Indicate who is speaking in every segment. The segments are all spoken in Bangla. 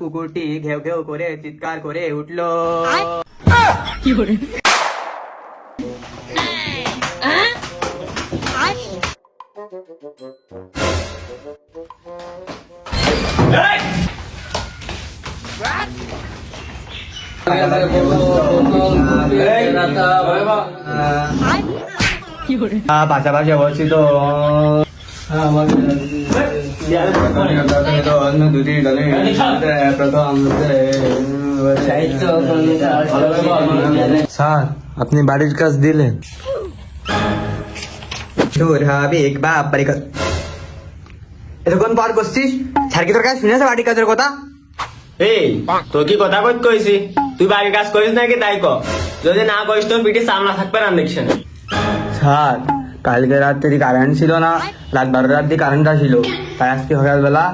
Speaker 1: কুকুরটি ঘেউ ঘেউ করে চিৎকার করে উঠলো। পাশাপাশি অবস্থিত দুটি দলের প্রথম
Speaker 2: স্যার আপনি বাড়ির কাজ দিলেন?
Speaker 1: স্বাভাবিক বাপ বাড়ি কাজ এতক্ষণ পর করছিস? স্যার কি তোর কাছে শুনেছে বাড়ির কাজের কথা?
Speaker 3: এই তোর কি কথা কইত কইছি? তুই বাড়ির কাজ করিস নাকি তাই ক। যদি না করিস তোর পিঠে সামনা থাকবে না দেখছেন।
Speaker 1: স্যার কালকে রাত্রি কারেন্ট ছিল না, রাত 12টা রাত্রি কারেন্ট আসছিল, তাই আজকে সকালবেলা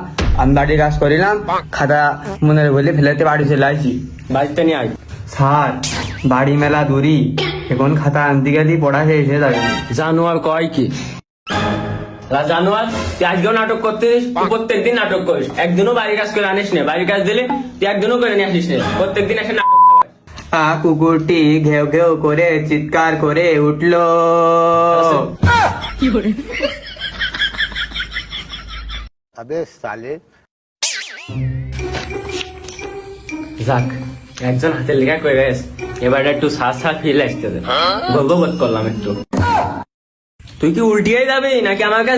Speaker 1: আমি বাড়ির কাজ করিলাম, খাতা মনের বলে ফেলেতে বাড়ি চলে আসি।
Speaker 3: বাড়িতে নিয়ে আয়।
Speaker 1: স্যার বাড়ি মেলা দূরি, এখন খাতা আনতে গেলে পড়া শেষ হয়ে যাবে।
Speaker 3: জানোয়ার কয় কি জানোয়ার, তুই আজকেও নাটক করতিস? তুই প্রত্যেকদিন নাটক করিস, একদিনও বাড়ির কাজ করে আনিস না। বাড়ির কাজ দিলে তুই একদিনও করে নিয়ে আসিস না, প্রত্যেকদিন এসে নাটক খাওয়াস।
Speaker 1: কুকুরটি ঘেউ ঘেউ করে চিৎকার করে উঠলো।
Speaker 3: যাক একজন হাতের লেখা করে গেছে, এবার একটু সাজ ফিল আসতে দে। গল্প বোধ করলাম একটু। তুই কি উল্টিয়ে যাবি নাকি আমার কাছে